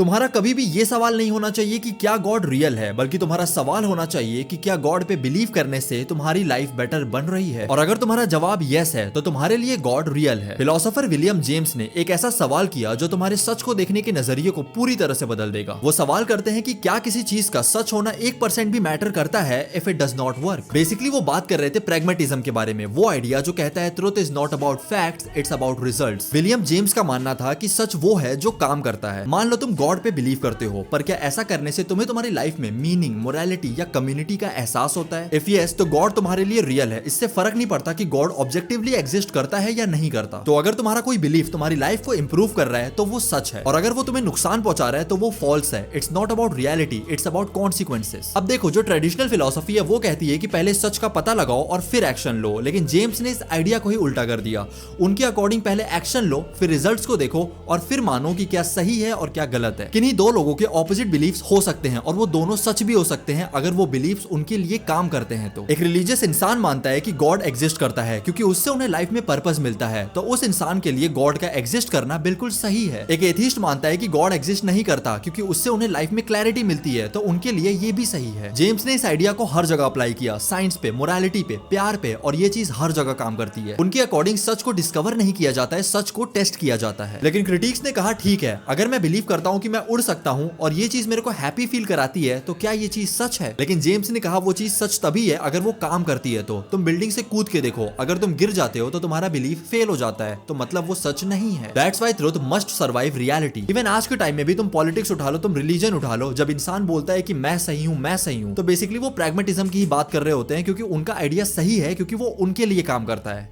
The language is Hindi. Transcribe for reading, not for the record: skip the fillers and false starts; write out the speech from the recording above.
तुम्हारा कभी भी ये सवाल नहीं होना चाहिए कि क्या गॉड रियल है, बल्कि तुम्हारा सवाल होना चाहिए कि क्या गॉड पे बिलीव करने से तुम्हारी लाइफ बेटर बन रही है। और अगर तुम्हारा जवाब यस है तो तुम्हारे लिए गॉड रियल है। फिलोसोफर विलियम जेम्स ने एक ऐसा सवाल किया जो तुम्हारे सच को देखने के नजरिए को पूरी तरह से बदल देगा। वो सवाल करते हैं कि क्या किसी चीज का सच होना 1% भी मैटर करता है if it does not work. Basically वो बात कर रहे थे प्रैग्मेटिज्म के बारे में, वो आइडिया जो कहता है truth is not about facts, it's about results. William James का मानना था कि सच वो है जो काम करता है। मान लो तुम गॉड पे बिलीव करते हो, पर क्या ऐसा करने से तुम्हें तुम्हारी लाइफ में मीनिंग, मोरालिटी या कम्युनिटी का एहसास होता है? इफ यस, तो गॉड तुम्हारे लिए रियल है। इससे फर्क नहीं पड़ता कि गॉड ऑब्जेक्टिवली एग्जिस्ट करता है या नहीं करता। तो अगर तुम्हारा कोई बिलीफ तुम्हारी लाइफ को इंप्रूव कर रहा है तो वो सच है, और अगर वो तुम्हें नुकसान पहुंचा रहा है तो वो फॉल्स है। It's not about reality, it's about consequences. अब देखो, जो ट्रेडिशनल फिलोसफी है वो कहती है कि पहले सच का पता लगाओ और फिर एक्शन लो, लेकिन जेम्स ने इस आइडिया को ही उल्टा कर दिया। उनके अकॉर्डिंग पहले एक्शन लो, फिर रिजल्ट्स को देखो और फिर मानो कि क्या सही है और क्या गलत है। किन्हीं दो लोगों के ऑपोजिट बिलीफ्स हो सकते हैं और वो दोनों सच भी हो सकते हैं अगर वो बिलीफ्स उनके लिए काम करते हैं। तो एक रिलीजियस इंसान मानता है कि गॉड एग्जिस्ट करता है क्योंकि उससे उन्हें लाइफ में पर्पस मिलता है, तो उस इंसान के लिए गॉड का एग्जिस्ट करना बिल्कुल सही है। एक एथिस्ट मानता है कि गॉड एग्जिस्ट नहीं करता क्योंकि उससे उन्हें लाइफ में क्लैरिटी मिलती है, तो उनके लिए ये भी सही है। जेम्स ने इस आइडिया को हर जगह अप्लाई किया, साइंस पे, मोरालिटी पे, प्यार पे, और ये चीज हर जगह काम करती है। उनके अकॉर्डिंग सच को डिस्कवर नहीं किया जाता है, सच को टेस्ट किया जाता है। लेकिन क्रिटिक्स ने कहा ठीक है, अगर मैं बिलीव करता हूँ कि मैं उड़ सकता हूँ और ये चीज मेरे को हैप्पी फील कराती है, तो क्या ये चीज सच है? लेकिन जेम्स ने कहा वो चीज सच तभी है अगर वो काम करती है। तो तुम बिल्डिंग से कूद के देखो, अगर तुम गिर जाते हो तो तुम्हारा बिलीफ फेल हो जाता है, तो मतलब वो सच नहीं है। That's why truth must survive reality. Even आज के टाइम में भी तुम पॉलिटिक्स उठा लो, तुम रिलीजन उठा लो, जब इंसान बोलता है कि मैं सही हूं, मैं सही हूं, तो बेसिकली वो प्रैग्मेटिज्म की ही बात कर रहे होते हैं, क्योंकि उनका आइडिया सही है, क्योंकि वो उनके लिए काम करता है।